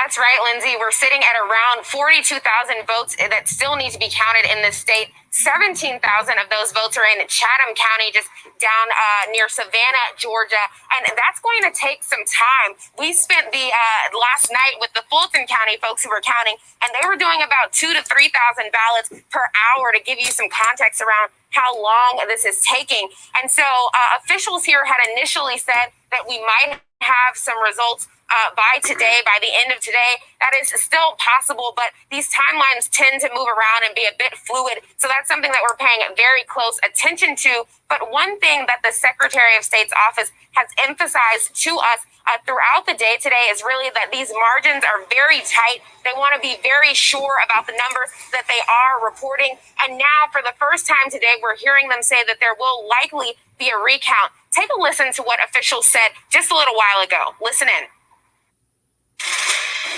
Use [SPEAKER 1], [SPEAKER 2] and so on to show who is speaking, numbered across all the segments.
[SPEAKER 1] That's right, Lindsay. We're sitting at around 42,000 votes that still need to be counted in this state. 17,000 of those votes are in Chatham County, just down near Savannah, Georgia, and that's going to take some time. We spent the last night with the Fulton County folks who were counting, and they were doing about 2,000 to 3,000 ballots per hour, to give you some context around how long this is taking. And so officials here had initially said that we might have some results by today, by the end of today. That is still possible, but these timelines tend to move around and be a bit fluid. So that's something that we're paying very close attention to. But one thing that the Secretary of State's office has emphasized to us throughout the day today is really that these margins are very tight. They want to be very sure about the numbers that they are reporting. And now, for the first time today, we're hearing them say that there will likely be a recount. Take a listen to what officials said just a little while ago. Listen in.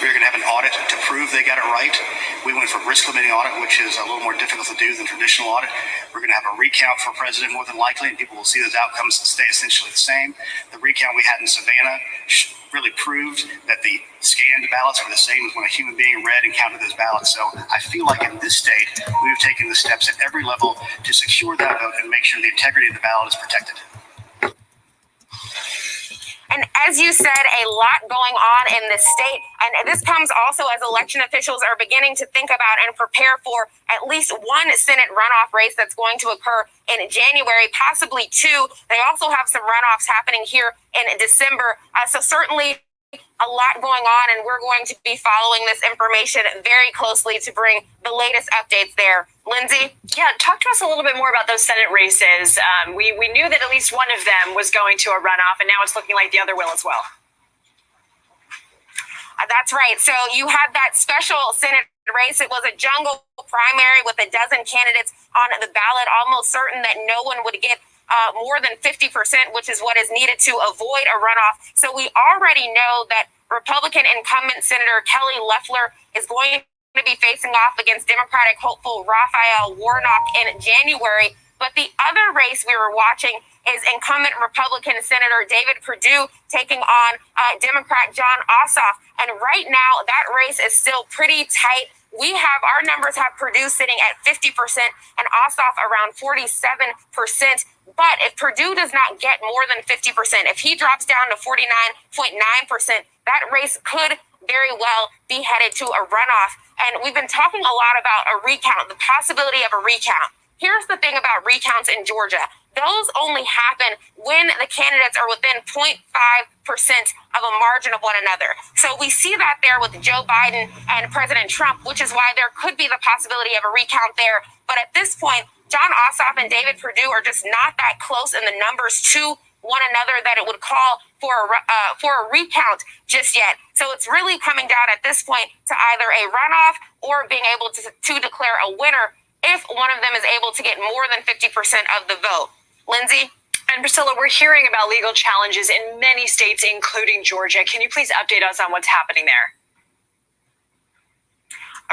[SPEAKER 2] We're going to have an audit to prove they got it right. We went for risk limiting audit, which is a little more difficult to do than traditional audit. We're going to have a recount for president more than likely, and people will see those outcomes stay essentially the same. The recount we had in Savannah really proved that the scanned ballots were the same as when a human being read and counted those ballots. So I feel like in this state, we've taken the steps at every level to secure that vote and make sure the integrity of the ballot is protected.
[SPEAKER 1] And as you said, a lot going on in this state. And this comes also as election officials are beginning to think about and prepare for at least one Senate runoff race that's going to occur in January, possibly two. They also have some runoffs happening here in December. So certainly a lot going on, and we're going to be following this information very closely to bring the latest updates there. Lindsay?
[SPEAKER 3] Yeah, talk to us a little bit more about those Senate races. We knew that at least one of them was going to a runoff, and now it's looking like the other will as well.
[SPEAKER 1] That's right. So you had that special Senate race. It was a jungle primary with a dozen candidates on the ballot, almost certain that no one would get more than 50%, which is what is needed to avoid a runoff. So we already know that Republican incumbent Senator Kelly Loeffler is going to be facing off against Democratic hopeful Raphael Warnock in January. But the other race we were watching is incumbent Republican Senator David Perdue taking on Democrat Jon Ossoff. And right now, that race is still pretty tight. Our numbers have Perdue sitting at 50% and Ossoff around 47%. But if Perdue does not get more than 50%, if he drops down to 49.9%, that race could very well be headed to a runoff. And we've been talking a lot about a recount, the possibility of a recount. Here's the thing about recounts in Georgia. Those only happen when the candidates are within 0.5% of a margin of one another. So we see that there with Joe Biden and President Trump, which is why there could be the possibility of a recount there. But at this point, Jon Ossoff and David Perdue are just not that close in the numbers to one another that it would call for a recount just yet. So it's really coming down at this point to either a runoff or being able to declare a winner if one of them is able to get more than 50% of the vote. Lindsay?
[SPEAKER 3] And Priscilla, we're hearing about legal challenges in many states, including Georgia. Can you please update us on what's happening there?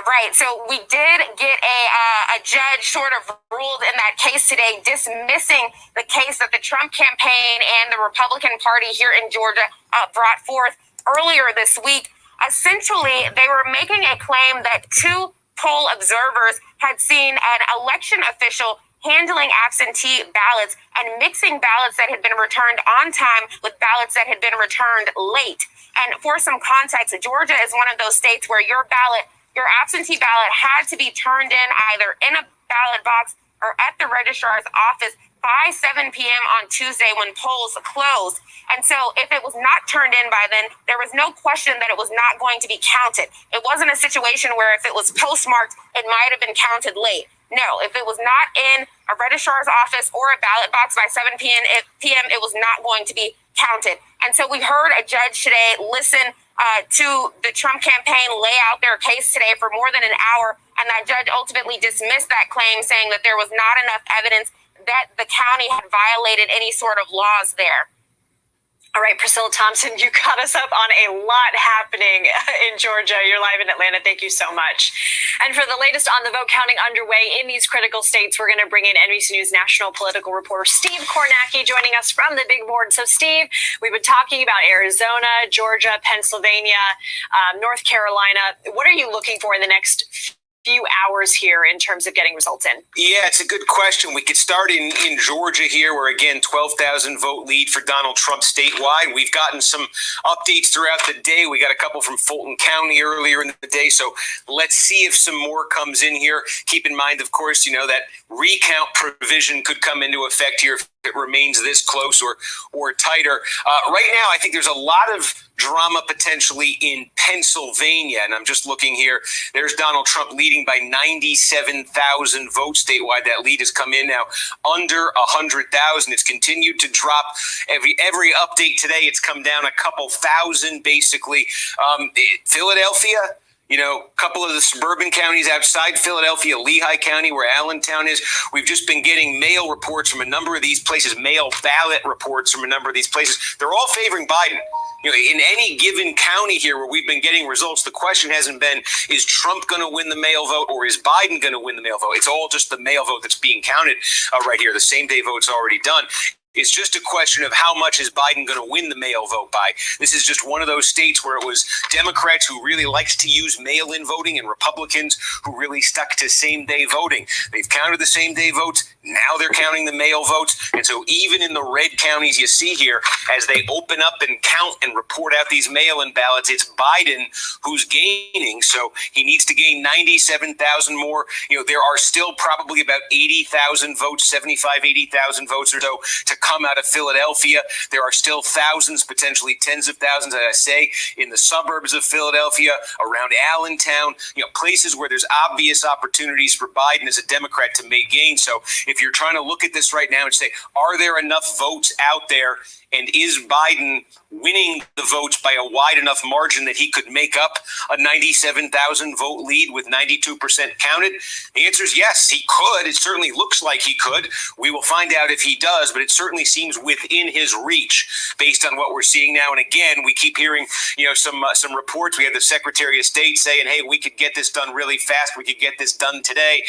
[SPEAKER 1] Right. So we did get a judge sort of ruled in that case today, dismissing the case that the Trump campaign and the Republican Party here in Georgia brought forth earlier this week. Essentially, they were making a claim that two poll observers had seen an election official handling absentee ballots and mixing ballots that had been returned on time with ballots that had been returned late. And for some context, Georgia is one of those states where your absentee ballot had to be turned in either in a ballot box or at the registrar's office by 7 p.m. on Tuesday when polls closed. And so if it was not turned in by then, there was no question that it was not going to be counted. It wasn't a situation where if it was postmarked, it might have been counted late. No, if it was not in a registrar's office or a ballot box by 7 p.m., it was not going to be counted. And so we heard a judge today listen to the Trump campaign lay out their case today for more than an hour, and that judge ultimately dismissed that claim, saying that there was not enough evidence that the county had violated any sort of laws there.
[SPEAKER 3] All right, Priscilla Thompson, you caught us up on a lot happening in Georgia. You're live in Atlanta. Thank you so much. And for the latest on the vote counting underway in these critical states, we're going to bring in NBC News national political reporter Steve Kornacki joining us from the big board. So, Steve, we've been talking about Arizona, Georgia, Pennsylvania, North Carolina. What are you looking for in the next few hours here in terms of getting results in?
[SPEAKER 4] Yeah, it's a good question. We could start in Georgia here, where again, 12,000 vote lead for Donald Trump statewide. We've gotten some updates throughout the day. We got a couple from Fulton County earlier in the day. So let's see if some more comes in here. Keep in mind, of course, that recount provision could come into effect here if it remains this close or tighter. Right now, I think there's a lot of drama potentially in Pennsylvania. And I'm just looking here. There's Donald Trump leading by 97,000 votes statewide. That lead has come in now under 100,000. It's continued to drop. Every update today, it's come down a couple thousand, basically. Philadelphia, a couple of the suburban counties outside Philadelphia, Lehigh County, where Allentown is, we've just been getting mail reports from a number of these places, mail ballot reports from a number of these places. They're all favoring Biden. In any given county here where we've been getting results, the question hasn't been, is Trump going to win the mail vote or is Biden going to win the mail vote? It's all just the mail vote that's being counted right here. The same day vote's already done. It's just a question of how much is Biden going to win the mail vote by. This is just one of those states where it was Democrats who really liked to use mail-in voting and Republicans who really stuck to same-day voting. They've counted the same-day votes. Now they're counting the mail votes. And so even in the red counties you see here, as they open up and count and report out these mail-in ballots, it's Biden who's gaining. So he needs to gain 97,000 more. There are still probably about 80,000 votes, 75, 80,000 votes or so to come out of Philadelphia. There are still thousands, potentially tens of thousands, as I say, in the suburbs of Philadelphia, around Allentown, places where there's obvious opportunities for Biden as a Democrat to make gains. So if you're trying to look at this right now and say, are there enough votes out there? And is Biden winning the votes by a wide enough margin that he could make up a 97,000 vote lead with 92% counted? The answer is yes, he could. It certainly looks like he could. We will find out if he does, but it certainly seems within his reach based on what we're seeing now. And again, we keep hearing, some reports. We have the Secretary of State saying, hey, we could get this done really fast. We could get this done today.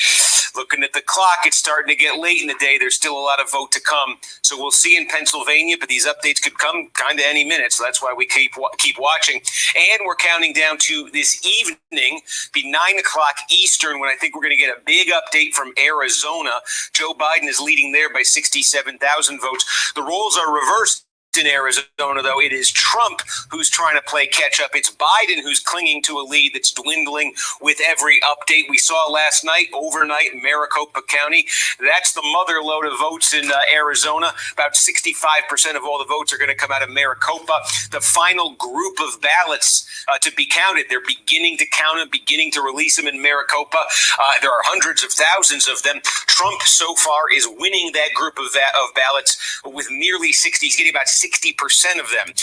[SPEAKER 4] Looking at the clock, it's starting to get late in the day. There's still a lot of vote to come. So we'll see in Pennsylvania, but these updates could come kind of any minute. So that's why we keep watching. And we're counting down to this evening, be 9 o'clock Eastern, when I think we're going to get a big update from Arizona. Joe Biden is leading there by 67,000 votes. The roles are reversed in Arizona, though. It is Trump who's trying to play catch up. It's Biden who's clinging to a lead that's dwindling with every update. We saw last night, overnight, in Maricopa County. That's the mother load of votes in Arizona. About 65% of all the votes are going to come out of Maricopa. The final group of ballots to be counted, they're beginning to count them, beginning to release them in Maricopa. There are hundreds of thousands of them. Trump so far is winning that group of ballots with nearly 60. He's getting about 60% of them.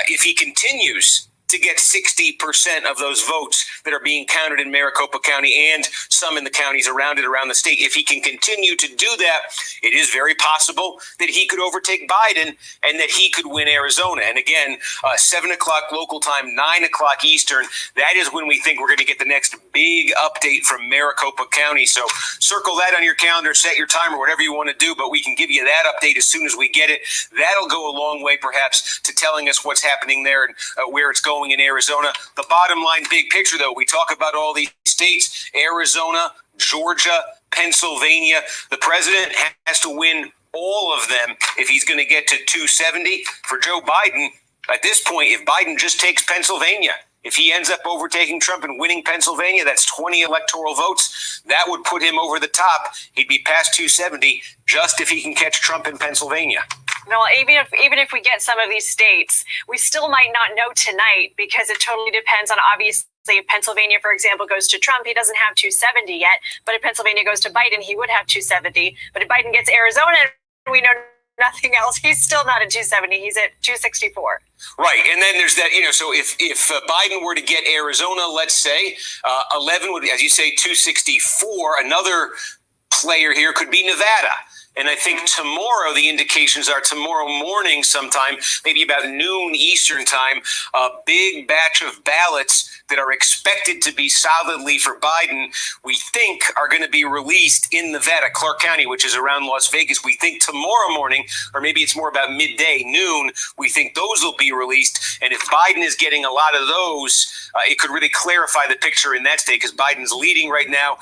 [SPEAKER 4] If he continues to get 60% of those votes that are being counted in Maricopa County and some in the counties around the state, if he can continue to do that, it is very possible that he could overtake Biden and that he could win Arizona. And again, 7 o'clock local time, 9 o'clock Eastern, that is when we think we're going to get the next big update from Maricopa County. So circle that on your calendar, set your timer, whatever you want to do, but we can give you that update as soon as we get it. That'll go a long way, perhaps, to telling us what's happening there and where it's going in Arizona. The bottom line, big picture, though, we talk about all these states, Arizona, Georgia, Pennsylvania. The president has to win all of them if he's going to get to 270. For Joe Biden, at this point, if Biden just takes Pennsylvania, if he ends up overtaking Trump and winning Pennsylvania, that's 20 electoral votes. That would put him over the top. He'd be past 270 just if he can catch Trump in Pennsylvania.
[SPEAKER 3] No, even if we get some of these states, we still might not know tonight because it totally depends on, obviously, if Pennsylvania, for example, goes to Trump, he doesn't have 270 yet. But if Pennsylvania goes to Biden, he would have 270. But if Biden gets Arizona, we know nothing else. He's still not at 270. He's at 264.
[SPEAKER 4] Right. And then there's that, so if Biden were to get Arizona, let's say, 11 would, as you say, 264. Another player here could be Nevada. And I think tomorrow, the indications are tomorrow morning sometime, maybe about noon Eastern time, a big batch of ballots that are expected to be solidly for Biden, we think are going to be released in Nevada, Clark County, which is around Las Vegas. We think tomorrow morning, or maybe it's more about midday, noon, we think those will be released. And if Biden is getting a lot of those, it could really clarify the picture in that state, because Biden's leading right now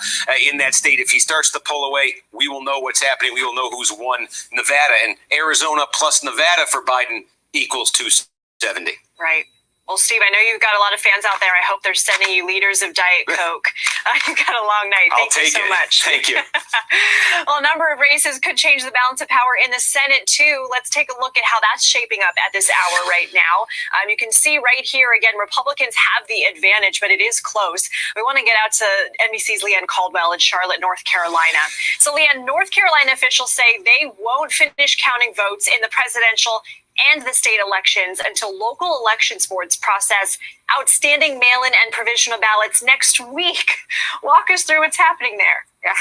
[SPEAKER 4] in that state. If he starts to pull away, we will know what's happening. We will know who's won Nevada, and Arizona plus Nevada for Biden equals 270.
[SPEAKER 3] Right. Well, Steve, I know you've got a lot of fans out there. I hope they're sending you liters of Diet Coke. You've got a long night. Thank you so much.
[SPEAKER 4] Thank you.
[SPEAKER 3] Well, a number of races could change the balance of power in the Senate, too. Let's take a look at how that's shaping up at this hour right now. You can see right here, again, Republicans have the advantage, but it is close. We want to get out to NBC's Leanne Caldwell in Charlotte, North Carolina. So, Leanne, North Carolina officials say they won't finish counting votes in the presidential and the state elections until local elections boards process outstanding mail-in and provisional ballots next week. Walk us through what's happening there.
[SPEAKER 1] Yeah.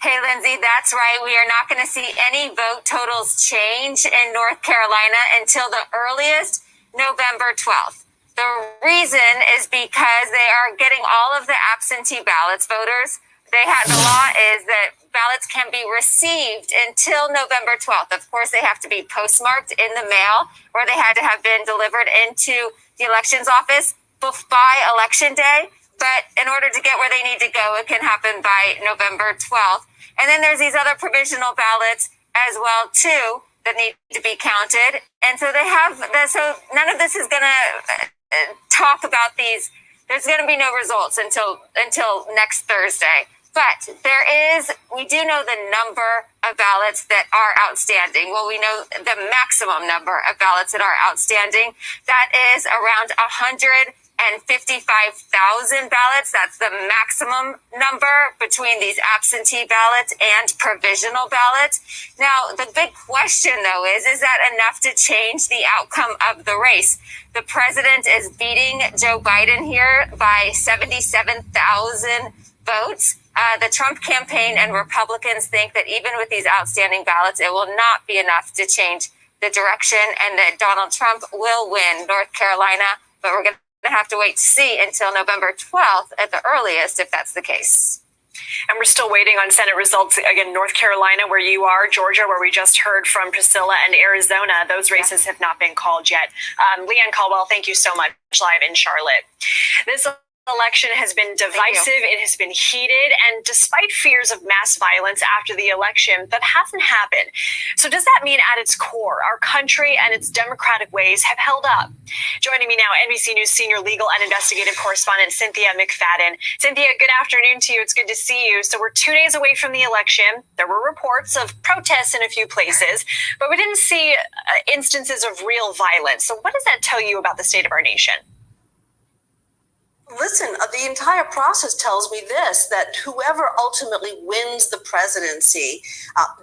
[SPEAKER 1] Hey, Lindsay, that's right. We are not going to see any vote totals change in North Carolina until the earliest November 12th. The reason is because they are getting all of the absentee ballots, voters. The law is that ballots can be received until November 12th. Of course, they have to be postmarked in the mail, or they had to have been delivered into the elections office by election day. But in order to get where they need to go, it can happen by November 12th. And then there's these other provisional ballots as well, too, that need to be counted. And so so none of this is going to talk about these. There's going to be no results until next Thursday. But we do know the number of ballots that are outstanding. Well, we know the maximum number of ballots that are outstanding. That is around 155,000 ballots. That's the maximum number between these absentee ballots and provisional ballots. Now, the big question, though, is that enough to change the outcome of the race? The president is beating Joe Biden here by 77,000 votes. The Trump campaign and Republicans think that even with these outstanding ballots, it will not be enough to change the direction, and that Donald Trump will win North Carolina. But we're going to have to wait to see until November 12th at the earliest if that's the case.
[SPEAKER 3] And we're still waiting on Senate results. Again, North Carolina, where you are, Georgia, where we just heard from Priscilla, and Arizona. Those races have not been called yet. Leanne Caldwell, thank you so much, live in Charlotte. This election has been divisive. It has been heated. And despite fears of mass violence after the election, that hasn't happened. So does that mean at its core, our country and its democratic ways have held up? Joining me now, NBC News senior legal and investigative correspondent Cynthia McFadden. Cynthia, good afternoon to you. It's good to see you. So we're 2 days away from the election. There were reports of protests in a few places, but we didn't see instances of real violence. So what does that tell you about the state of our nation?
[SPEAKER 5] Listen, the entire process tells me this, that whoever ultimately wins the presidency,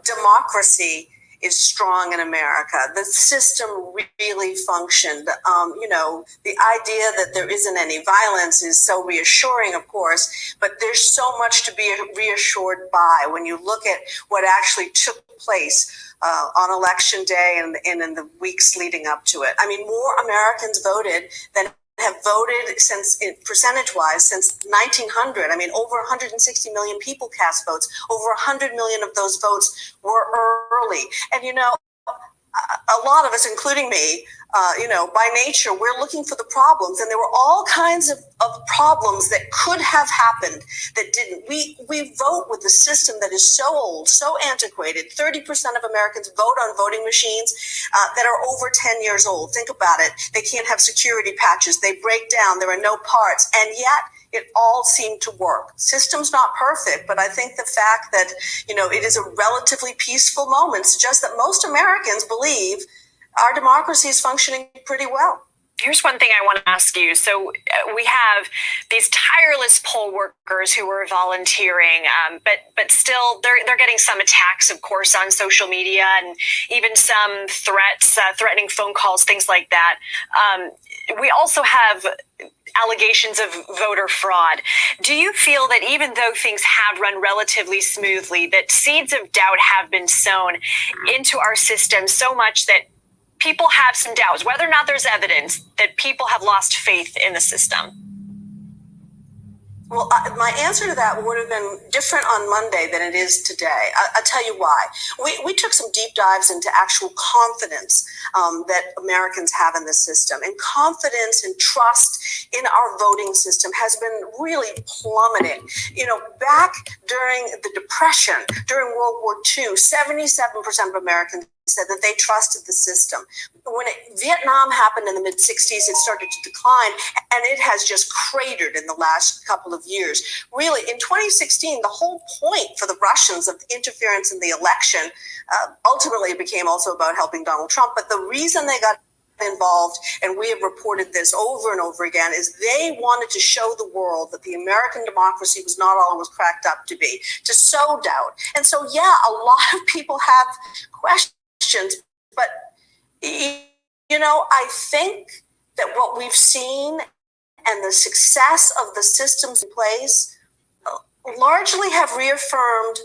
[SPEAKER 5] democracy is strong in America. The system really functioned. The idea that there isn't any violence is so reassuring, of course, but there's so much to be reassured by when you look at what actually took place on election day and in the weeks leading up to it. I mean, more Americans voted than have voted percentage-wise since 1900. I mean, over 160 million people cast votes. Over 100 million of those votes were early. And, a lot of us, including me, by nature, we're looking for the problems. And there were all kinds of problems that could have happened that didn't. We vote with a system that is so old, so antiquated. 30% of Americans vote on voting machines that are over 10 years old. Think about it. They can't have security patches. They break down. There are no parts. And yet, it all seemed to work. System's not perfect, but I think the fact that, it is a relatively peaceful moment suggests that most Americans believe our democracy is functioning pretty well.
[SPEAKER 3] Here's one thing I want to ask you. So we have these tireless poll workers who are volunteering, but still they're getting some attacks, of course, on social media, and even some threats, threatening phone calls, things like that. We also have allegations of voter fraud. Do you feel that even though things have run relatively smoothly, that seeds of doubt have been sown into our system so much that people have some doubts, whether or not there's evidence, that people have lost faith in the system?
[SPEAKER 5] Well, my answer to that would have been different on Monday than it is today. I'll tell you why. We took some deep dives into actual confidence that Americans have in the system. And confidence and trust in our voting system has been really plummeting. You know, back during the Depression, during World War II, 77% of Americans said that they trusted the system. When Vietnam happened in the mid-60s, it started to decline, and it has just cratered in the last couple of years. Really, in 2016, the whole point for the Russians of interference in the election, ultimately it became also about helping Donald Trump, but the reason they got involved, and we have reported this over and over again, is they wanted to show the world that the American democracy was not all it was cracked up to be, to sow doubt. And so, yeah, a lot of people have questions, but you know, I think that what we've seen and the success of the systems in place largely have reaffirmed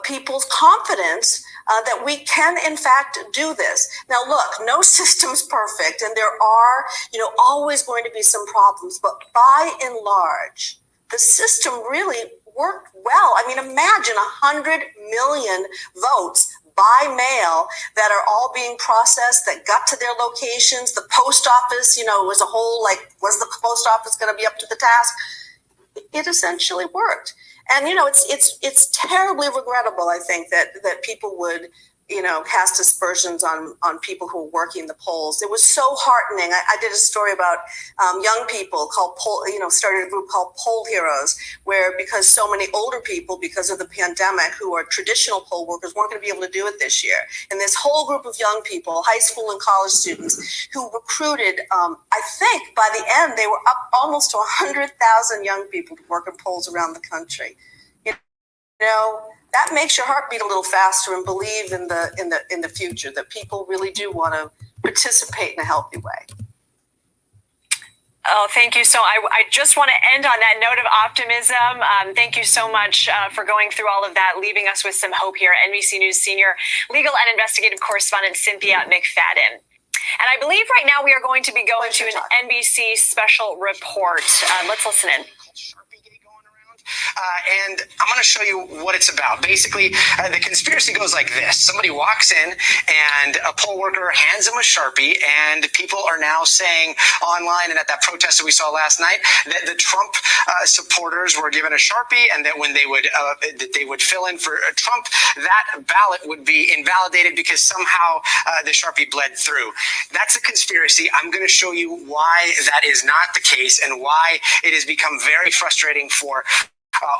[SPEAKER 5] people's confidence that we can, in fact, do this. Now, look, no system's perfect, and there are, you know, always going to be some problems, but by and large, the system really worked well. I mean, imagine 100 million votes by mail that are all being processed, that got to their locations. The post office, you know, was a whole, like, was the post office going to be up to the task? It essentially worked. And, you know, it's terribly regrettable, I think, that people would, you know, cast aspersions on people who are working the polls. It was so heartening. I did a story about young people called started a group called Poll Heroes, where because so many older people, because of the pandemic, who are traditional poll workers, weren't going to be able to do it this year. And this whole group of young people, high school and college students, who recruited, I think by the end, they were up almost to 100,000 young people to work in polls around the country. You know, that makes your heart beat a little faster and believe in the future, that people really do want to participate in a healthy way.
[SPEAKER 3] Oh, thank you. So I just want to end on that note of optimism. Thank you so much for going through all of that, leaving us with some hope here. NBC News senior legal and investigative correspondent Cynthia McFadden. And I believe right now we are going to be going to an NBC special report. Let's listen in.
[SPEAKER 4] And I'm going to show you what it's about. Basically, the conspiracy goes like this. Somebody walks in and a poll worker hands them a Sharpie, and people are now saying online and at that protest that we saw last night that the Trump supporters were given a Sharpie, and that when they would fill in for Trump, that ballot would be invalidated because somehow the Sharpie bled through. That's a conspiracy. I'm going to show you why that is not the case and why it has become very frustrating for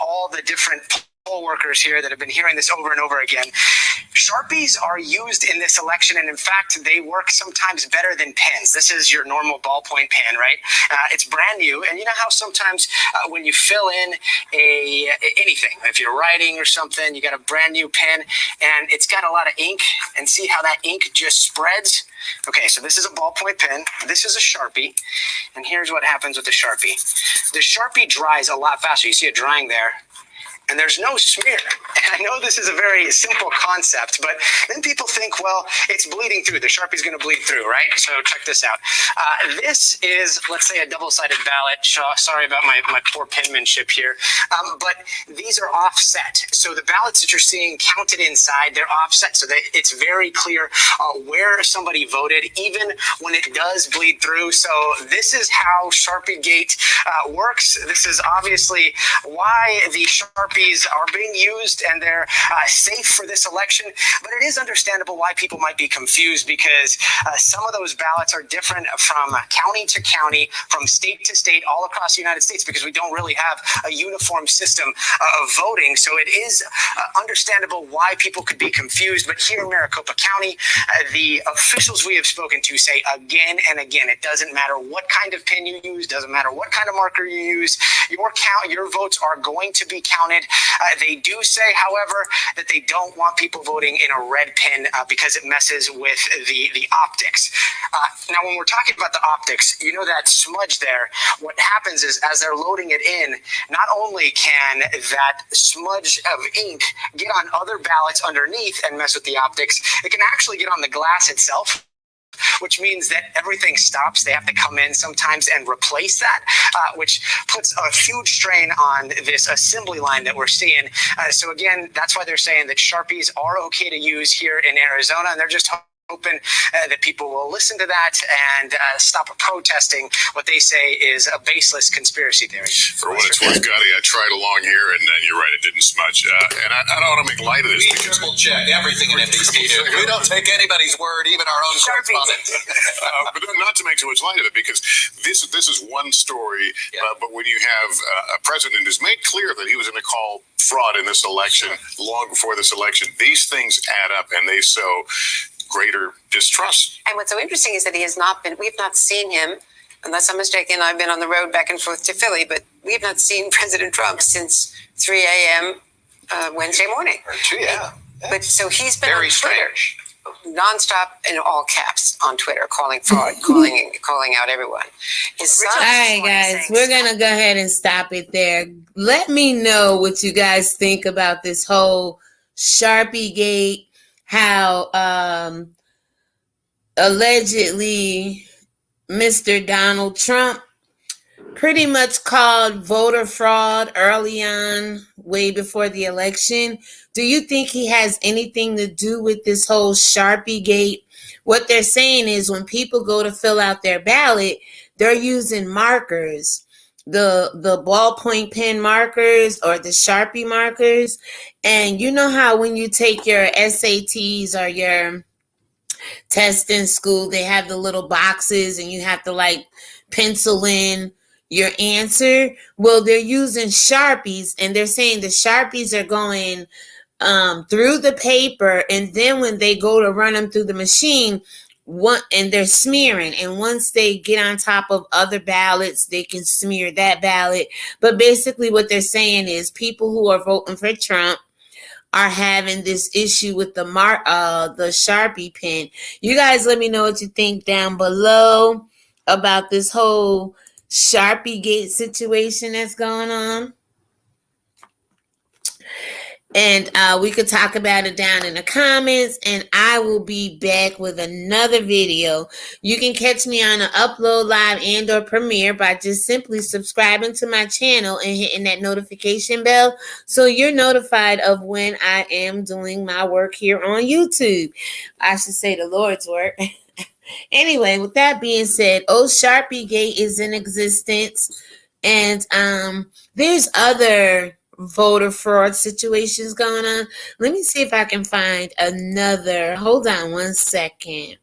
[SPEAKER 4] all the different poll workers here that have been hearing this over and over again. Sharpies are used in this election, and in fact, they work sometimes better than pens. This is your normal ballpoint pen, right? It's brand new, and you know how sometimes when you fill in anything, if you're writing or something, you got a brand new pen, and it's got a lot of ink, and see how that ink just spreads? Okay, so this is a ballpoint pen, this is a Sharpie, and here's what happens with the Sharpie. The Sharpie dries a lot faster. You see it drying there. And there's no smear. And I know this is a very simple concept, but then people think, well, it's bleeding through. The Sharpie's going to bleed through, right? So check this out. This is, let's say, a double-sided ballot. Sorry about my poor penmanship here. But these are offset. So the ballots that you're seeing counted inside, they're offset. So that it's very clear where somebody voted, even when it does bleed through. So this is how Sharpie Gate works. This is obviously why the Sharpie
[SPEAKER 6] Sharpies are being used and they're safe for this election, but it is understandable why people might be confused because some of those ballots are different from county to county, from state to state, all across the United States because we don't really have a uniform system of voting. So it is understandable why people could be confused. But here in Maricopa County, the officials we have spoken to say again and again, it doesn't matter what kind of pin you use, doesn't matter what kind of marker you use, your votes are going to be counted. They do say, however, that they don't want people voting in a red pin because it messes with the optics. Now, when we're talking about the optics, you know that smudge there, what happens is as they're loading it in, not only can that smudge of ink get on other ballots underneath and mess with the optics, it can actually get on the glass itself, which means that everything stops. They have to come in sometimes and replace that, which puts a huge strain on this assembly line that we're seeing. So again, that's why they're saying that Sharpies are okay to use here in Arizona, and they're just hoping that people will listen to that and stop protesting what they say is a baseless conspiracy theory.
[SPEAKER 7] For what it's worth, Gotti, I tried along here, and you're right, it didn't smudge. And I don't want to make light of this.
[SPEAKER 8] We triple check everything in NBC. We don't take anybody's word, even our own correspondents.
[SPEAKER 7] But not to make too much light of it, because this is one story. But when you have a president who's made clear that he was going to call fraud in this election long before this election, these things add up, and they sow greater distrust.
[SPEAKER 9] And what's so interesting is that we've not seen him, unless I'm mistaken, I've been on the road back and forth to Philly, but we have not seen President Trump since 3 a.m. Wednesday morning.
[SPEAKER 8] Yeah.
[SPEAKER 9] But so he's been
[SPEAKER 8] Very
[SPEAKER 9] on Twitter,
[SPEAKER 8] strange.
[SPEAKER 9] nonstop in all caps on Twitter, calling fraud, calling out everyone. His son
[SPEAKER 10] All right, guys, we're going to go ahead and stop it there. Let me know what you guys think about this whole Sharpie gate, how allegedly Mr. Donald Trump pretty much called voter fraud early on, way before the election. Do you think he has anything to do with this whole Sharpie gate? What they're saying is when people go to fill out their ballot, they're using markers, the ballpoint pen markers or the Sharpie markers. And you know how when you take your SATs or your test in school, they have the little boxes and you have to like pencil in your answer? Well, they're using Sharpies, and they're saying the Sharpies are going through the paper, and then when they go to run them through the machine, and they're smearing, and once they get on top of other ballots, they can smear that ballot. But basically what they're saying is people who are voting for Trump are having this issue with the Sharpie pen. You guys let me know what you think down below about this whole Sharpie gate situation that's going on. And we could talk about it down in the comments, and I will be back with another video. You can catch me on an Upload Live and or Premiere by just simply subscribing to my channel and hitting that notification bell so you're notified of when I am doing my work here on YouTube. I should say the Lord's work. Anyway, with that being said, Sharpie gate is in existence, and there's other voter fraud situations going on. Let me see if I can find another. Hold on one second.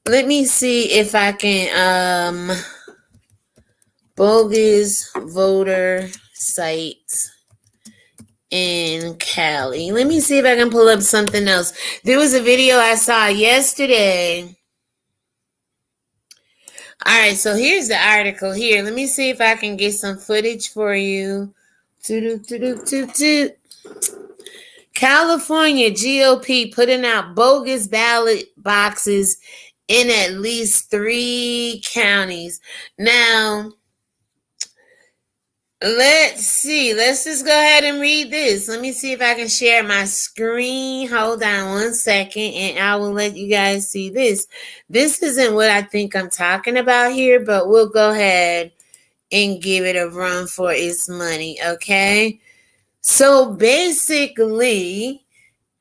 [SPEAKER 10] Let me see if I can bogus voter sites in Cali. Let me see if I can pull up something else. There was a video I saw yesterday. All right, so here's the article here. Let me see if I can get some footage for you. California GOP putting out bogus ballot boxes in at least 3 counties. Now, let's see. Let's just go ahead and read this. Let me see if I can share my screen. Hold on one second, and I will let you guys see this. This isn't what I think I'm talking about here, but we'll go ahead and give it a run for its money, okay? So basically,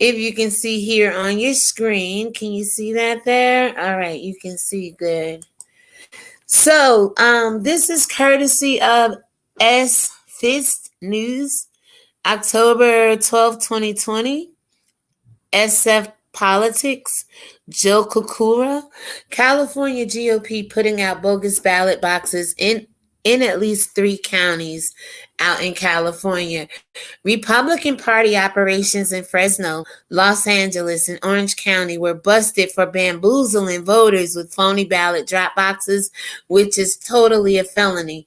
[SPEAKER 10] if you can see here on your screen, can you see that there? All right, you can see good. So this is courtesy of Fist News. October 12, 2020, SF Politics, Joe Kukura, California GOP putting out bogus ballot boxes in at least 3 counties out in California. Republican Party operations in Fresno, Los Angeles, and Orange County were busted for bamboozling voters with phony ballot drop boxes, which is totally a felony.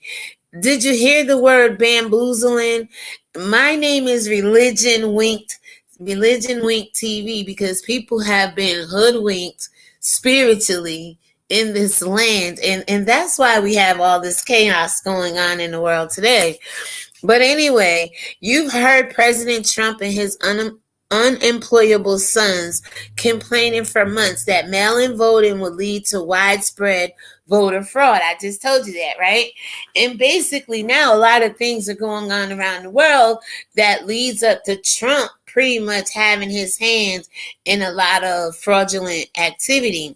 [SPEAKER 10] Did you hear the word bamboozling? My name is Religion Wink TV, because people have been hoodwinked spiritually in this land, and that's why we have all this chaos going on in the world today. But anyway, you've heard President Trump and his unemployable sons complaining for months that mail-in voting would lead to widespread voter fraud. I just told you that, right? And basically now a lot of things are going on around the world that leads up to Trump pretty much having his hands in a lot of fraudulent activity.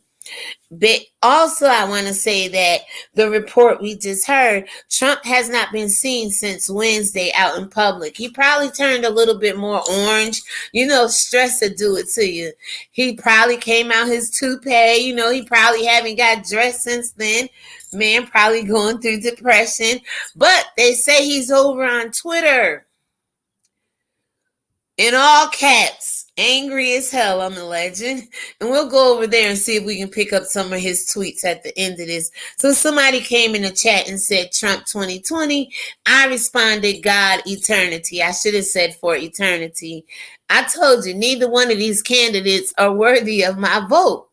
[SPEAKER 10] But also, I want to say that the report we just heard, Trump has not been seen since Wednesday out in public. He probably turned a little bit more orange. You know, stress will do it to you. He probably came out his toupee. You know, he probably haven't got dressed since then. Man, probably going through depression. But they say he's over on Twitter in all caps, angry as hell. I'm a legend. And we'll go over there and see if we can pick up some of his tweets at the end of this. So somebody came in the chat and said Trump 2020. I responded, God, eternity. I should have said for eternity. I told you, neither one of these candidates are worthy of my vote.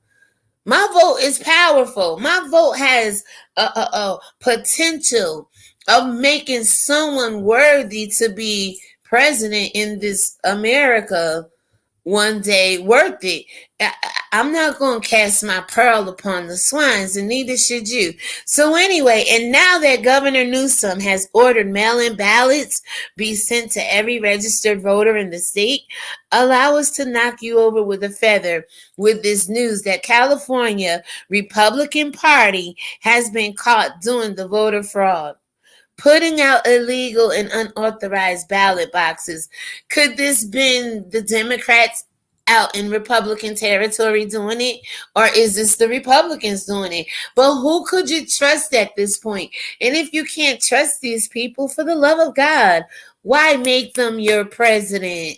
[SPEAKER 10] My vote is powerful. My vote has a potential of making someone worthy to be president in this America one day worth it. I'm not going to cast my pearl upon the swines, and neither should you. So anyway, and now that Governor Newsom has ordered mail-in ballots be sent to every registered voter in the state, allow us to knock you over with a feather with this news that California Republican Party has been caught doing the voter fraud, putting out illegal and unauthorized ballot boxes. Could this been the Democrats out in Republican territory doing it? Or is this the Republicans doing it? But who could you trust at this point? And if you can't trust these people, for the love of God, why make them your president?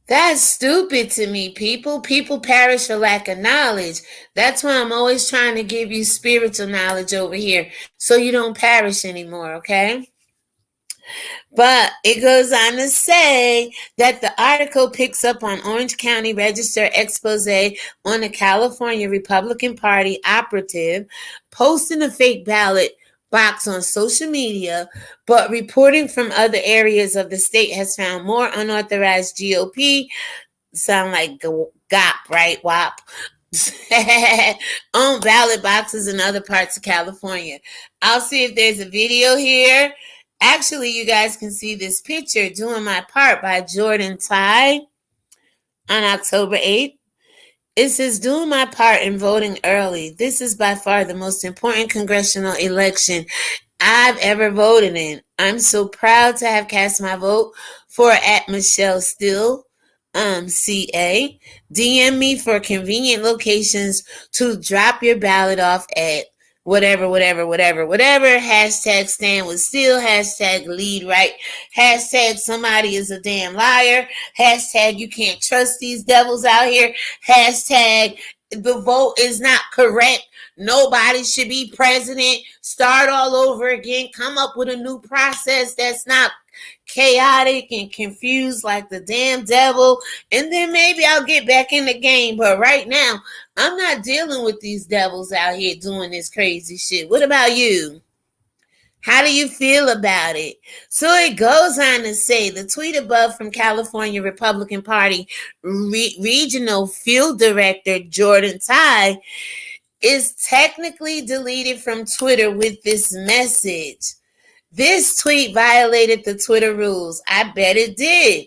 [SPEAKER 10] That's stupid to me, people. People perish for lack of knowledge. That's why I'm always trying to give you spiritual knowledge over here so you don't perish anymore, okay? But it goes on to say that the article picks up on Orange County Register expose on the California Republican Party operative posting a fake ballot box on social media, but reporting from other areas of the state has found more unauthorized GOP, sound like GOP, right? WAP, on ballot boxes in other parts of California. I'll see if there's a video here. Actually, you guys can see this picture, Doing My Part by Jordan Ty on October 8th. It says, doing my part in voting early. This is by far the most important congressional election I've ever voted in. I'm so proud to have cast my vote for at Michelle Still, CA. DM me for convenient locations to drop your ballot off at whatever, hashtag stand with Still, hashtag lead right, hashtag somebody is a damn liar, hashtag you can't trust these devils out here, hashtag the vote is not correct, nobody should be president, start all over again, come up with a new process that's not chaotic and confused like the damn devil, and then maybe I'll get back in the game. But right now, I'm not dealing with these devils out here doing this crazy shit. What about you? How do you feel about it? So it goes on to say, the tweet above from California Republican Party Regional Field Director Jordan Ty is technically deleted from Twitter with this message. This tweet violated the Twitter rules. I bet it did.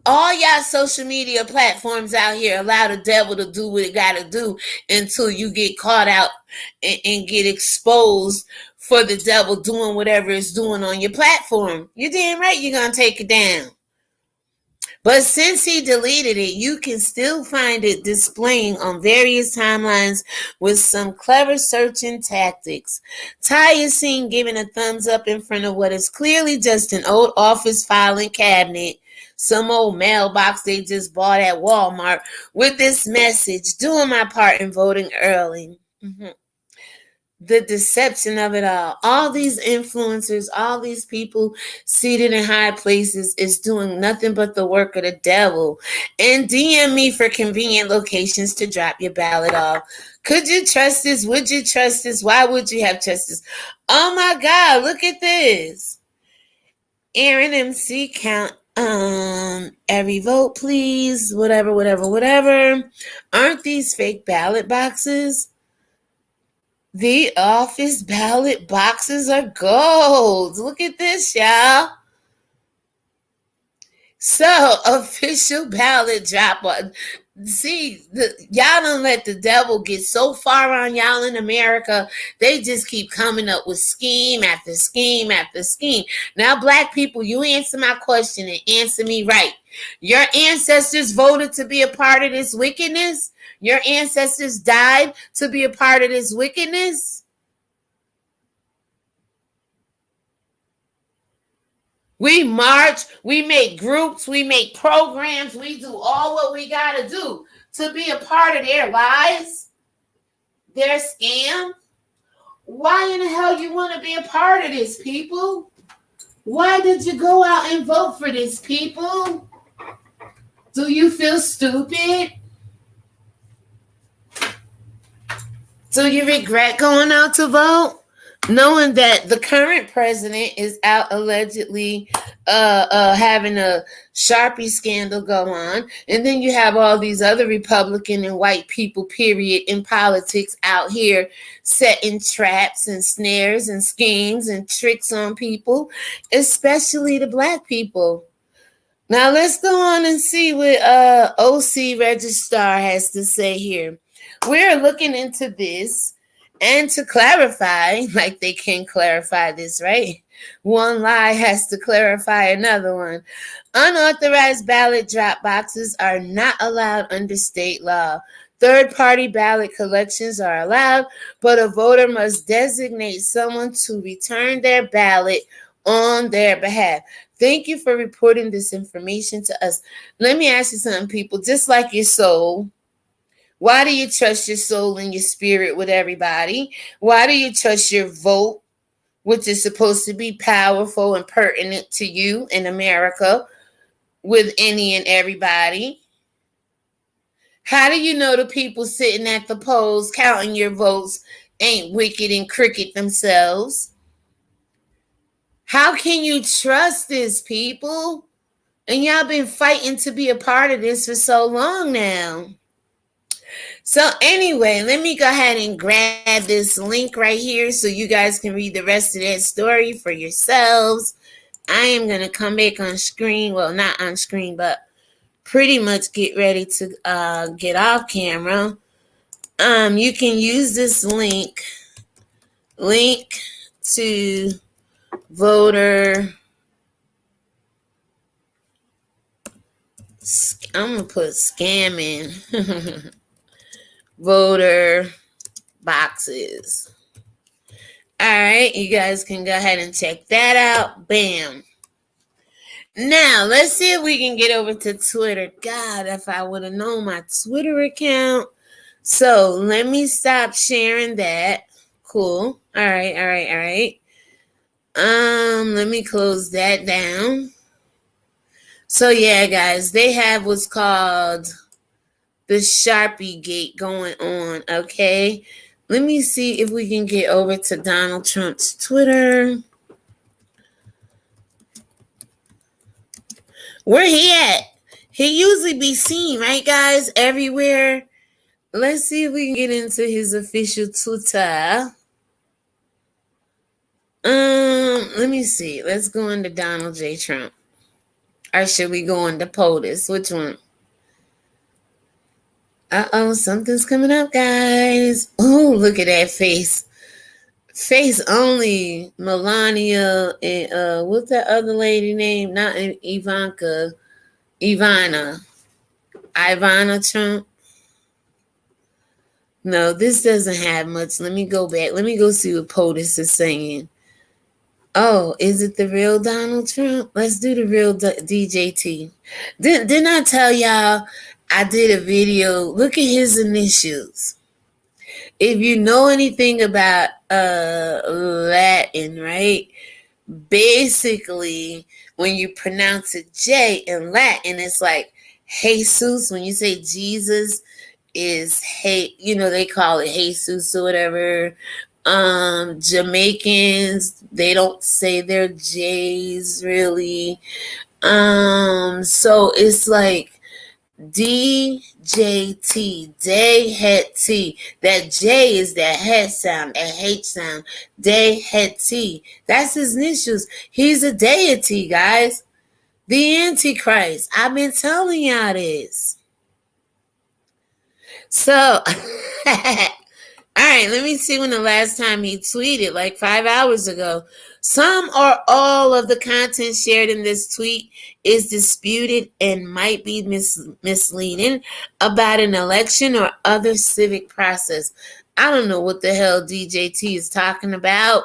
[SPEAKER 10] all y'all social media platforms out here allow the devil to do what it got to do until you get caught out and get exposed for the devil doing whatever it's doing on your platform. You're damn right you're going to take it down. But since he deleted it, you can still find it displaying on various timelines with some clever searching tactics. Ty is seen giving a thumbs up in front of what is clearly just an old office filing cabinet, some old mailbox they just bought at Walmart, with this message: doing my part in voting early. The deception of it all these influencers, all these people seated in high places is doing nothing but the work of the devil. And DM me for convenient locations to drop your ballot off. Could you trust this? Would you trust this? Why would you have trust this? Oh my God, look at this. Aaron MC count every vote, please. Whatever. Aren't these fake ballot boxes? The office ballot boxes are gold. Look at this, y'all. So, official ballot drop on. See, y'all don't let the devil get so far on y'all in America. They just keep coming up with scheme after scheme after scheme. Now, black people, you answer my question and answer me right. Your ancestors voted to be a part of this wickedness? Your ancestors died to be a part of this wickedness? We march, we make groups, we make programs, we do all what we got to do to be a part of their lies, their scam. Why in the hell you want to be a part of this, people? Why did you go out and vote for this, people? Do you feel stupid? Do you regret going out to vote? Knowing that the current president is out allegedly having a Sharpie scandal go on. And then you have all these other Republican and white people, period, in politics out here setting traps and snares and schemes and tricks on people, especially the black people. Now let's go on and see what OC Registrar has to say here. We're looking into this, and to clarify, like they can clarify this, right? One lie has to clarify another one. Unauthorized ballot drop boxes are not allowed under state law. Third-party ballot collections are allowed, but a voter must designate someone to return their ballot on their behalf. Thank you for reporting this information to us. Let me ask you something, people. Just like your soul, why do you trust your soul and your spirit with everybody? Why do you trust your vote, which is supposed to be powerful and pertinent to you in America, with any and everybody? How do you know the people sitting at the polls counting your votes ain't wicked and crooked themselves? How can you trust this, people? And y'all been fighting to be a part of this for so long now. So anyway, let me go ahead and grab this link right here so you guys can read the rest of that story for yourselves. I am going to come back on screen. Well, not on screen, but pretty much get ready to get off camera. You can use this link to voter. I'm going to put scamming. Voter boxes. All right, you guys can go ahead and check that out. Bam. Now, let's see if we can get over to Twitter. God, if I would have known my Twitter account. So, let me stop sharing that. Cool. All right. Let me close that down. So, yeah, guys, they have what's called the Sharpie gate going on, okay? Let me see if we can get over to Donald Trump's Twitter. Where he at? He usually be seen, right, guys? Everywhere. Let's see if we can get into his official Twitter. Let me see. Let's go into Donald J. Trump. Or should we go into POTUS? Which one? Uh-oh, something's coming up, guys. Oh, look at that face. Face only. Melania and what's that other lady name? Not Ivanka. Ivana Trump. No, this doesn't have much. Let me go back. Let me go see what POTUS is saying. Oh, is it the real Donald Trump? Let's do the real DJT. Didn't I tell y'all I did a video? Look at his initials. If you know anything about Latin, right? Basically, when you pronounce a J in Latin, it's like Jesus. When you say Jesus is they call it Jesus or whatever. Jamaicans, they don't say their J's really. So it's like DJT, day het T. That J is that het sound, that H sound. Day het T. That's his initials. He's a deity, guys. The Antichrist. I've been telling y'all this. So, all right, let me see when the last time he tweeted, like 5 hours ago. Some or all of the content shared in this tweet is disputed and might be misleading about an election or other civic process. I don't know what the hell DJT is talking about.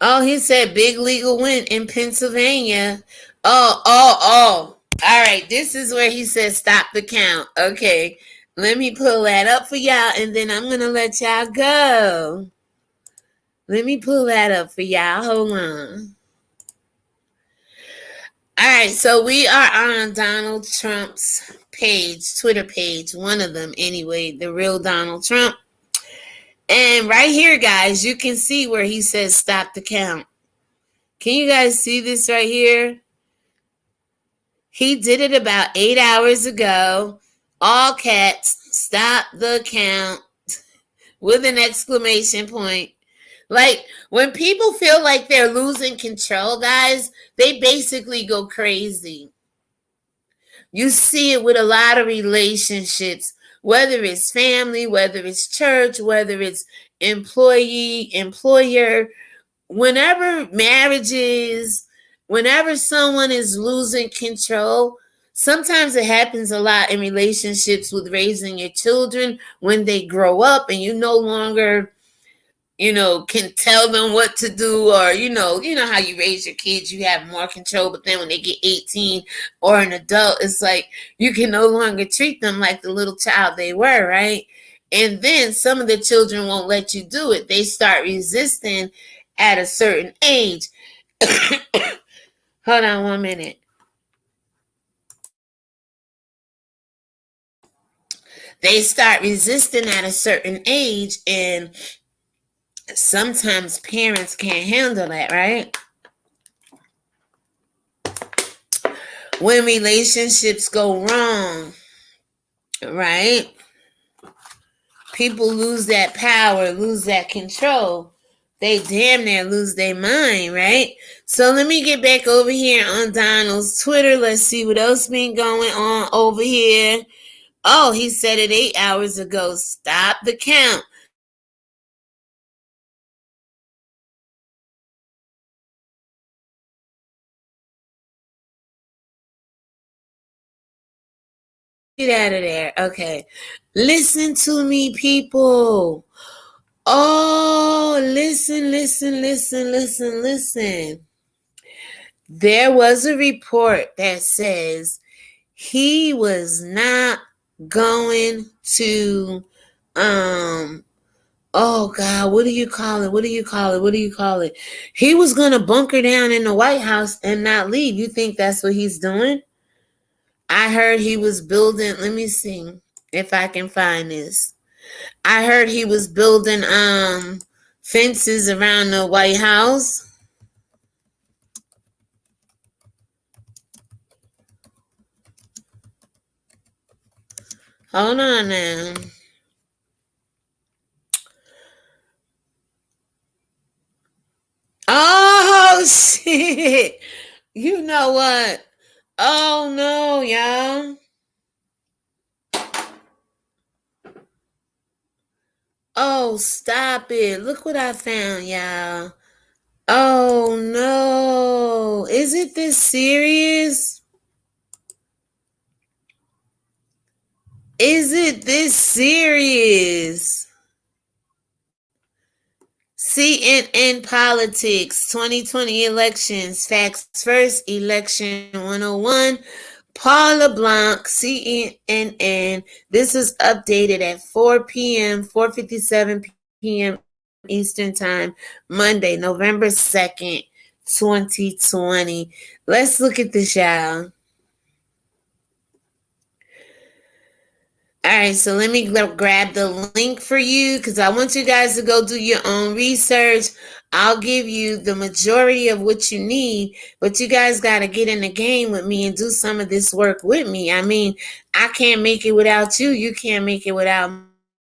[SPEAKER 10] Oh, he said big legal win in Pennsylvania. Oh. All right, this is where he says stop the count. Okay, let me pull that up for y'all, and then I'm going to let y'all go. Let me pull that up for y'all. Hold on. All right, so we are on Donald Trump's page, Twitter page, one of them anyway, the real Donald Trump. And right here, guys, you can see where he says stop the count. Can you guys see this right here? He did it about 8 hours ago. All caps, stop the count, with an exclamation point. Like, when people feel like they're losing control, guys, they basically go crazy. You see it with a lot of relationships, whether it's family, whether it's church, whether it's employee, employer. Whenever marriages, whenever someone is losing control, sometimes it happens a lot in relationships with raising your children when they grow up and you no longer, can tell them what to do, or, you know how you raise your kids, you have more control, but then when they get 18 or an adult, it's like you can no longer treat them like the little child they were, right? And then some of the children won't let you do it. They start resisting at a certain age. Hold on 1 minute. They start resisting at a certain age, and sometimes parents can't handle that, right? When relationships go wrong, right? People lose that power, lose that control. They damn near lose their mind, right? So let me get back over here on Donald's Twitter. Let's see what else been going on over here. Oh, he said it 8 hours ago. Stop the count. Get out of there. Okay. Listen to me, people. Oh, listen. There was a report that says he was not going to, oh God, what do you call it? He was going to bunker down in the White House and not leave. You think that's what he's doing? I heard he was building, let me see if I can find this. I heard he was building fences around the White House. Hold on now. Oh, Shit. You know what? Oh no, y'all. Oh, stop it. Look what I found, y'all. Oh no. Is it this serious? Is it this serious? CNN Politics 2020 elections. Facts first. Election 101. Paula Blanc, CNN. This is updated at 4 p.m., 4:57 p.m. Eastern Time, Monday, November 2nd, 2020. Let's look at this, y'all. All right, so let me grab the link for you because I want you guys to go do your own research. I'll give you the majority of what you need, but you guys got to get in the game with me and do some of this work with me. I mean, I can't make it without you. You can't make it without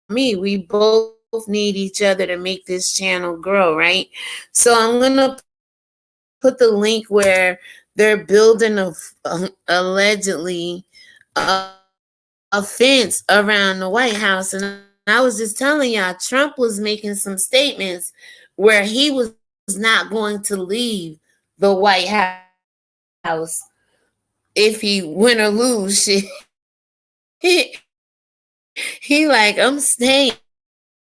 [SPEAKER 10] me. We both need each other to make this channel grow, right? So I'm going to put the link where they're building allegedly a fence around the White House. And I was just telling y'all, Trump was making some statements where he was not going to leave the White House if he win or lose. He like, I'm staying.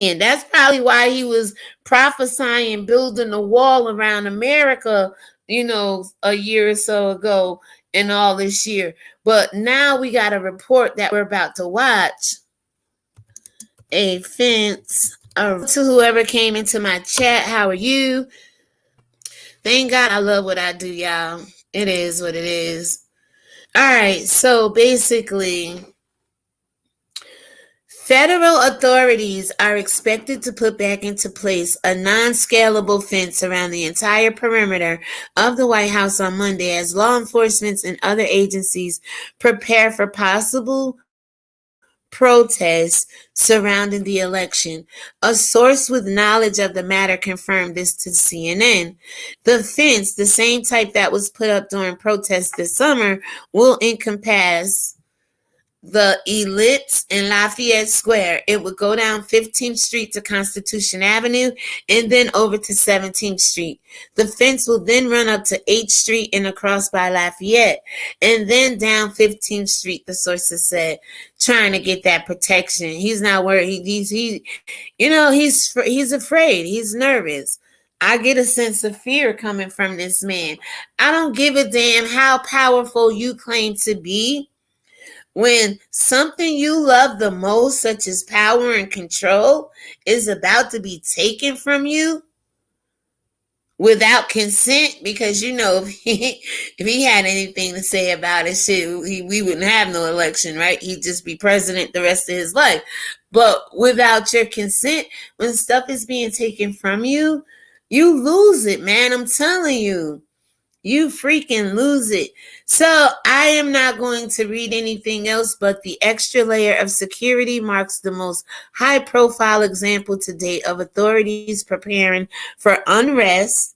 [SPEAKER 10] And that's probably why he was prophesying building a wall around America, a year or so ago and all this year. But now we got a report that we're about to watch. A fence. To whoever came into my chat, how are you? Thank God I love what I do, y'all. It is what it is. All right, so basically, federal authorities are expected to put back into place a non-scalable fence around the entire perimeter of the White House on Monday as law enforcement and other agencies prepare for possible protests surrounding the election. A source with knowledge of the matter confirmed this to CNN. The fence, the same type that was put up during protests this summer, will encompass the elites in Lafayette Square. It would go down 15th Street to Constitution Avenue and then over to 17th Street. The fence will then run up to 8th Street and across by Lafayette and then down 15th Street, the sources said, trying to get that protection. He's not worried. He's afraid. He's nervous. I get a sense of fear coming from this man. I don't give a damn how powerful you claim to be. When something you love the most, such as power and control, is about to be taken from you without consent, because if he had anything to say about it, we wouldn't have no election, right? He'd just be president the rest of his life. But without your consent, when stuff is being taken from you, you lose it, man. I'm telling you. You freaking lose it. So I am not going to read anything else, but the extra layer of security marks the most high-profile example to date of authorities preparing for unrest.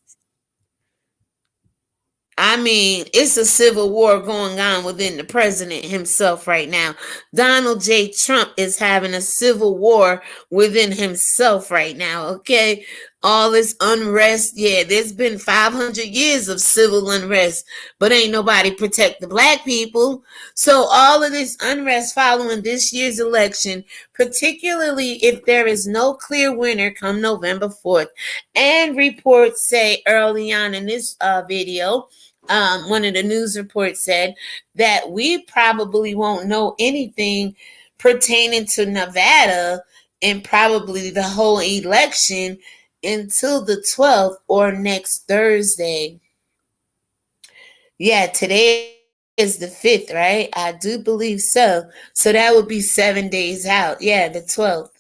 [SPEAKER 10] I mean, it's a civil war going on within the president himself right now. Donald J. Trump is having a civil war within himself right now, okay? All this unrest, there's been 500 years of civil unrest, but ain't nobody protect the black people. So all of this unrest following this year's election, particularly if there is no clear winner come November 4th, and reports say early on in this video, one of the news reports said that we probably won't know anything pertaining to Nevada and probably the whole election until the 12th or next Thursday. Yeah, today is the 5th, right? I do believe so. So that would be 7 days out. Yeah, the 12th.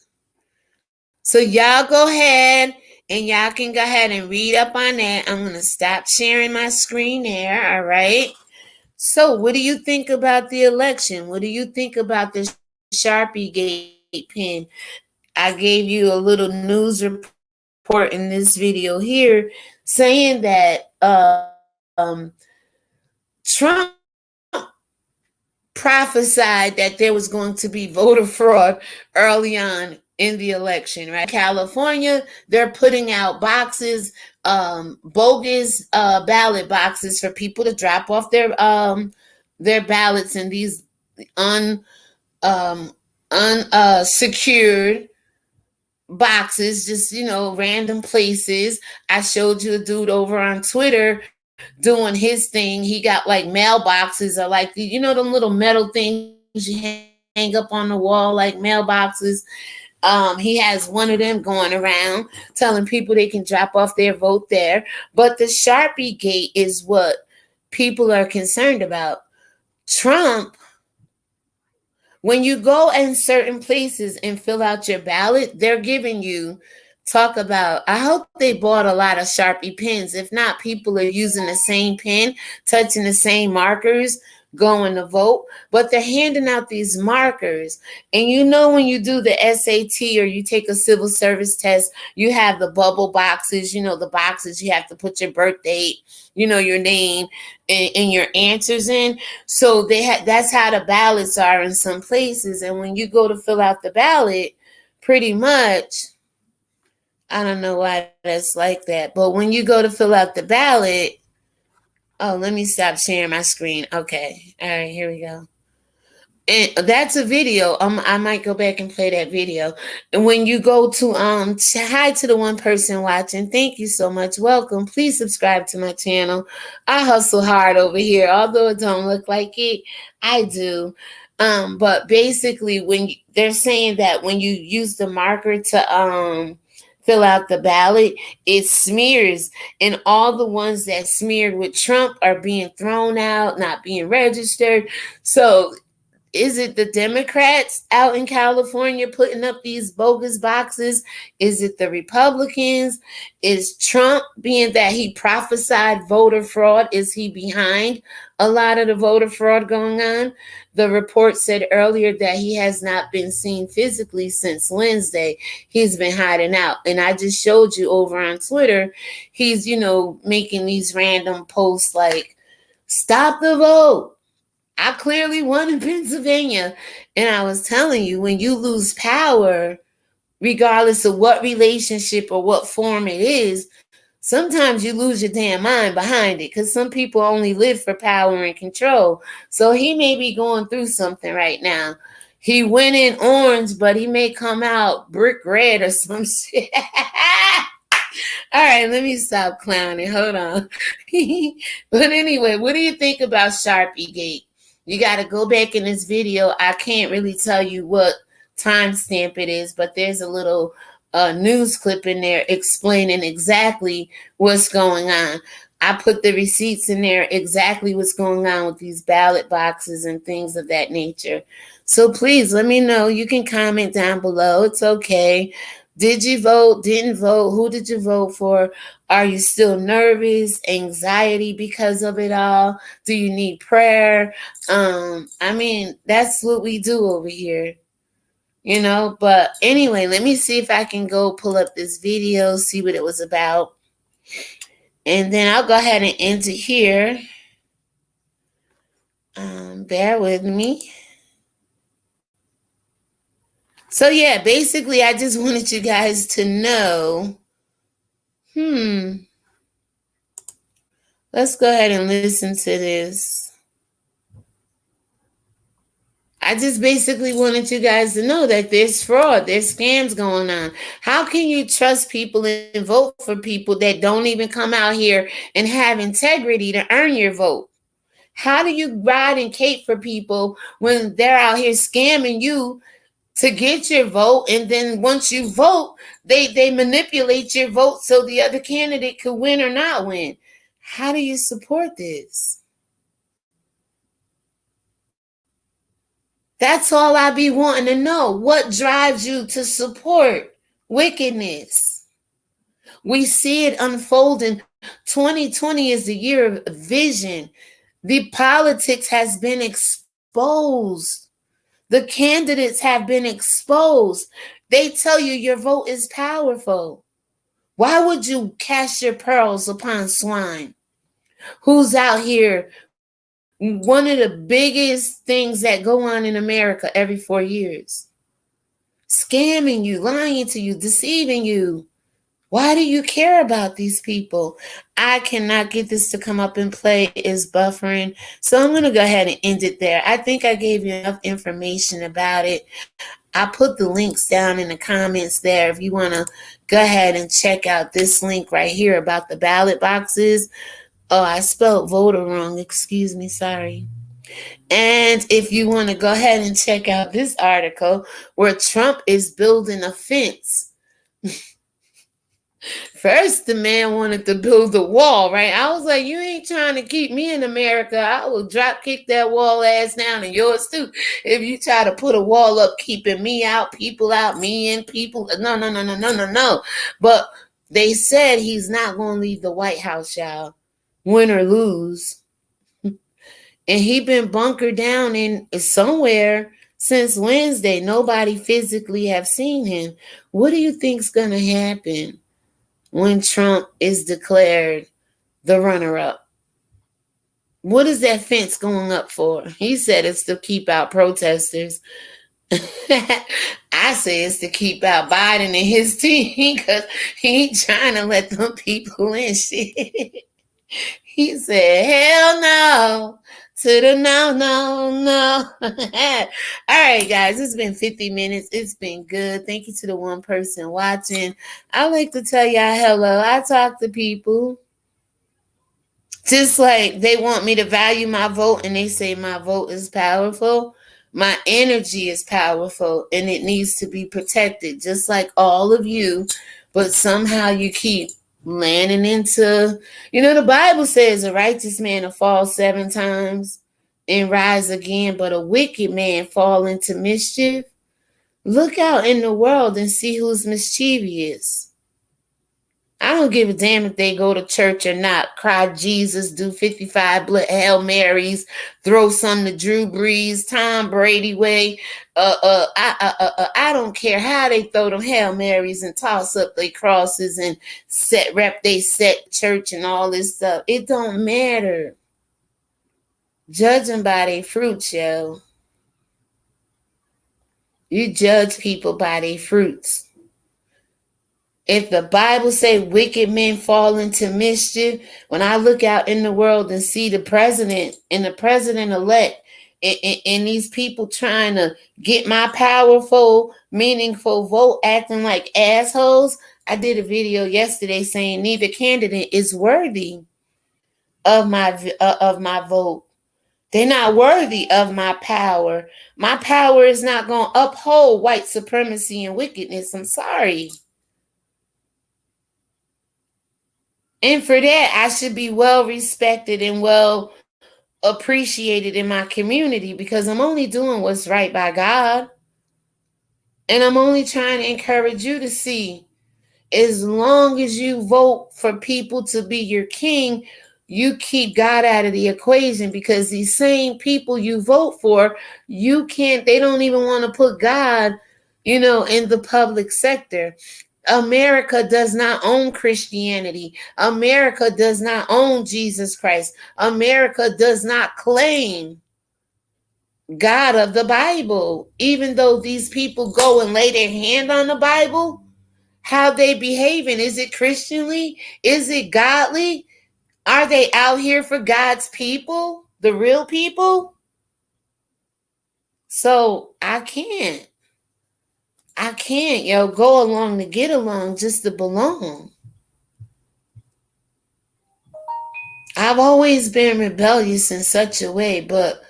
[SPEAKER 10] So y'all go ahead and y'all can go ahead and read up on that. I'm going to stop sharing my screen there, all right? So what do you think about the election? What do you think about the Sharpie gate pen? I gave you a little news report in this video here saying that Trump prophesied that there was going to be voter fraud early on in the election, right? California, they're putting out boxes, bogus ballot boxes for people to drop off their ballots in these unsecured boxes, just, random places. I showed you a dude over on Twitter doing his thing. He got like mailboxes, or like, them little metal things you hang up on the wall, like mailboxes. He has one of them going around telling people they can drop off their vote there. But the Sharpie gate is what people are concerned about. Trump, when you go in certain places and fill out your ballot, they're giving you, I hope they bought a lot of Sharpie pens. If not, people are using the same pen, touching the same markers, going to vote. But they're handing out these markers. And when you do the SAT or you take a civil service test, you have the bubble boxes, the boxes you have to put your birth date, your name and your answers in. So that's how the ballots are in some places. And when you go to fill out the ballot, pretty much, I don't know why that's like that, but when you go to fill out the ballot, let me stop sharing my screen. Okay. All right, here we go. And that's a video. I might go back and play that video. And when you go to hi to the one person watching, thank you so much. Welcome. Please subscribe to my channel. I hustle hard over here, although it don't look like it. I do. But basically, they're saying that when you use the marker to fill out the ballot, it smears, and all the ones that smeared with Trump are being thrown out, not being registered. So is it the Democrats out in California putting up these bogus boxes? Is it the Republicans? Is Trump, being that he prophesied voter fraud, is he behind a lot of the voter fraud going on? The report said earlier that he has not been seen physically since Wednesday. He's been hiding out. And I just showed you over on Twitter, he's, making these random posts like, stop the vote. I clearly won in Pennsylvania. And I was telling you, when you lose power, regardless of what relationship or what form it is, sometimes you lose your damn mind behind it, because some people only live for power and control. So he may be going through something right now. He went in orange, but he may come out brick red or some shit. All right, let me stop clowning. Hold on. But anyway, what do you think about Sharpie Gate? You got to go back in this video. I can't really tell you what timestamp it is, but there's a little news clip in there explaining exactly what's going on. I put the receipts in there, exactly what's going on with these ballot boxes and things of that nature. So please let me know. You can comment down below. It's okay. Did you vote? Didn't vote? Who did you vote for? Are you still nervous? Anxiety because of it all? Do you need prayer? That's what we do over here. But anyway, let me see if I can go pull up this video, see what it was about. And then I'll go ahead and end it here. Bear with me. So yeah, basically, I just wanted you guys to know. Let's go ahead and listen to this. I just basically wanted you guys to know that there's fraud, there's scams going on. How can you trust people and vote for people that don't even come out here and have integrity to earn your vote? How do you ride and cape for people when they're out here scamming you to get your vote, and then once you vote, they manipulate your vote so the other candidate could win or not win? How do you support this? That's all I be wanting to know. What drives you to support wickedness? We see it unfolding. 2020 is the year of vision. The politics has been exposed. The candidates have been exposed. They tell you your vote is powerful. Why would you cast your pearls upon swine? Who's out here? One of the biggest things that go on in America every 4 years. Scamming you, lying to you, deceiving you. Why do you care about these people? I cannot get this to come up and play. It's buffering. So I'm going to go ahead and end it there. I think I gave you enough information about it. I put the links down in the comments there if you want to go ahead and check out this link right here about the ballot boxes. Oh, I spelled voter wrong. Excuse me. Sorry. And if you want to go ahead and check out this article where Trump is building a fence. First, the man wanted to build a wall, right? I was like, you ain't trying to keep me in America. I will drop kick that wall ass down and yours too. If you try to put a wall up, keeping me out, me in, people. No. But they said he's not going to leave the White House, y'all, win or lose. And he been bunkered down in somewhere since Wednesday. Nobody physically have seen him. What do you think's going to happen when Trump is declared the runner-up? What is that fence going up for? He said it's to keep out protesters. I say it's to keep out Biden and his team because he ain't trying to let them people in shit. He said, hell no. To the no. All right, guys, it's been 50 minutes. It's been good. Thank you to the one person watching. I like to tell y'all hello. I talk to people just like they want me to value my vote, and they say my vote is powerful. My energy is powerful, and it needs to be protected, just like all of you. But somehow you keep landing into, the Bible says a righteous man will fall 7 times and rise again, but a wicked man fall into mischief. Look out in the world and see who's mischievous. I don't give a damn if they go to church or not. Cry Jesus, do 55 Hail Marys, throw some to Drew Brees, Tom Brady way. I don't care how they throw them Hail Marys and toss up their crosses and set church and all this stuff. It don't matter. Judge them by their fruits, yo. You judge people by their fruits. If the Bible say wicked men fall into mischief, when I look out in the world and see the president and the president-elect and these people trying to get my powerful, meaningful vote acting like assholes, I did a video yesterday saying neither candidate is worthy of my vote. They're not worthy of my power. My power is not going to uphold white supremacy and wickedness. I'm sorry. And for that, I should be well respected and well appreciated in my community because I'm only doing what's right by God. And I'm only trying to encourage you to see, as long as you vote for people to be your king, you keep God out of the equation, because these same people you vote for, they don't even want to put God, in the public sector. America does not own Christianity. America does not own Jesus Christ. America does not claim God of the Bible. Even though these people go and lay their hand on the Bible, how they behaving? Is it Christianly? Is it godly? Are they out here for God's people, the real people? So I can't, go along to get along just to belong. I've always been rebellious in such a way, but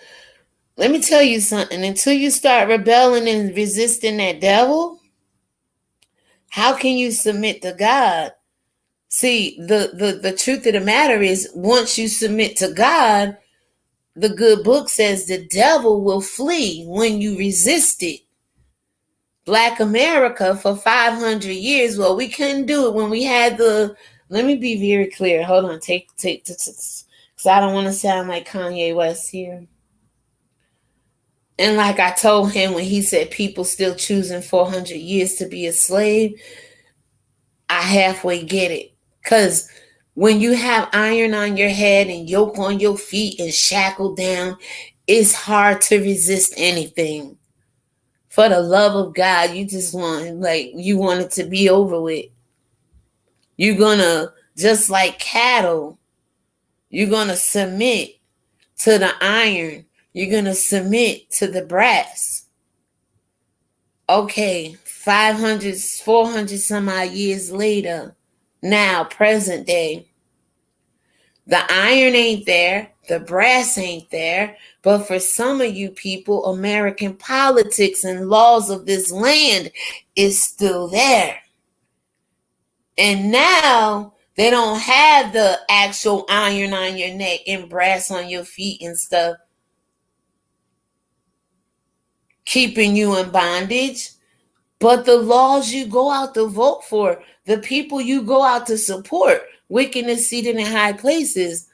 [SPEAKER 10] let me tell you something. Until you start rebelling and resisting that devil, how can you submit to God? See, the truth of the matter is, once you submit to God, the good book says the devil will flee when you resist it. Black America for 500 years, well, we couldn't do it when we had let me be very clear. Hold on, because I don't want to sound like Kanye West here. And like I told him when he said people still choosing 400 years to be a slave, I halfway get it. Because when you have iron on your head and yoke on your feet and shackled down, it's hard to resist anything. For the love of God, you just want, you want it to be over with. You're gonna, just like cattle, you're gonna submit to the iron. You're gonna submit to the brass. Okay, 500, 400 some odd years later, now, present day, the iron ain't there, the brass ain't there, but for some of you people, American politics and laws of this land is still there. And now they don't have the actual iron on your neck and brass on your feet and stuff, keeping you in bondage. But the laws you go out to vote for, the people you go out to support, wickedness seated in high places,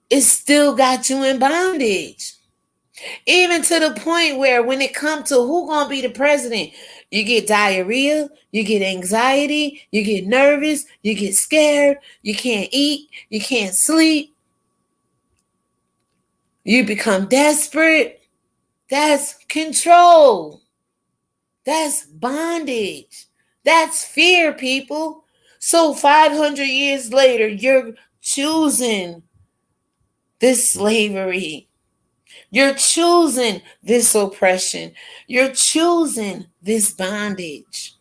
[SPEAKER 10] it still got you in bondage. Even to the point where when it comes to who gonna be the president, you get diarrhea, you get anxiety, you get nervous, you get scared, you can't eat, you can't sleep, you become desperate. That's control. That's bondage. That's fear, people. So 500 years later, you're choosing this slavery. You're choosing this oppression. You're choosing this bondage.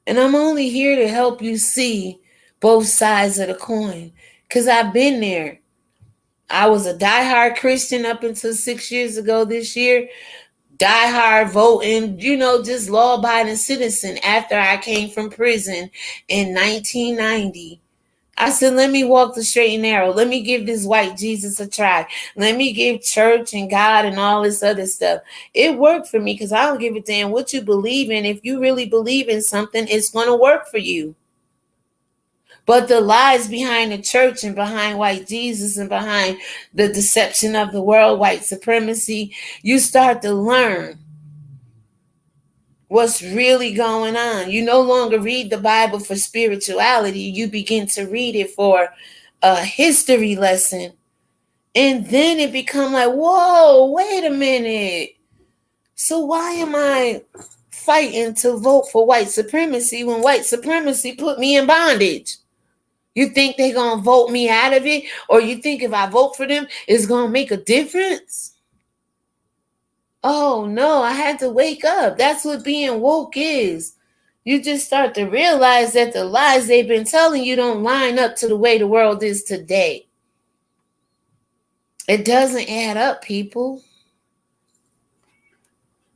[SPEAKER 10] And I'm only here to help you see both sides of the coin, because I've been there. I was a diehard Christian up until 6 years ago this year. Diehard voting, just law-abiding citizen after I came from prison in 1990. I said, let me walk the straight and narrow. Let me give this white Jesus a try. Let me give church and God and all this other stuff. It worked for me because I don't give a damn what you believe in. If you really believe in something, it's going to work for you. But the lies behind the church and behind white Jesus and behind the deception of the world, white supremacy, you start to learn what's really going on. You no longer read the Bible for spirituality. You begin to read it for a history lesson. And then it becomes like, whoa, wait a minute. So why am I fighting to vote for white supremacy when white supremacy put me in bondage? You think they're going to vote me out of it? Or you think if I vote for them, it's going to make a difference? Oh, no, I had to wake up. That's what being woke is. You just start to realize that the lies they've been telling you don't line up to the way the world is today. It doesn't add up, people.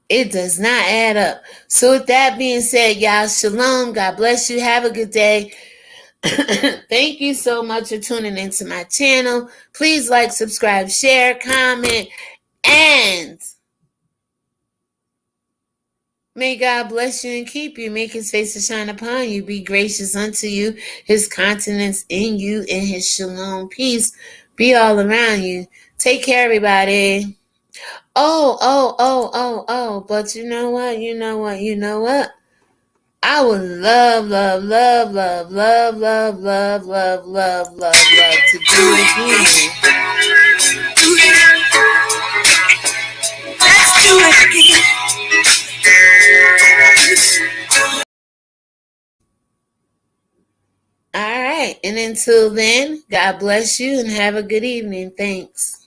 [SPEAKER 10] It does not add up. So with that being said, y'all, shalom. God bless you. Have a good day. Thank you so much for tuning into my channel. Please like, subscribe, share, comment, and may God bless you and keep you. Make his face to shine upon you. Be gracious unto you. His countenance in you and his shalom peace be all around you. Take care, everybody. Oh. But you know what? I would love to do it again. Let's do it again. All right. And until then, God bless you and have a good evening. Thanks.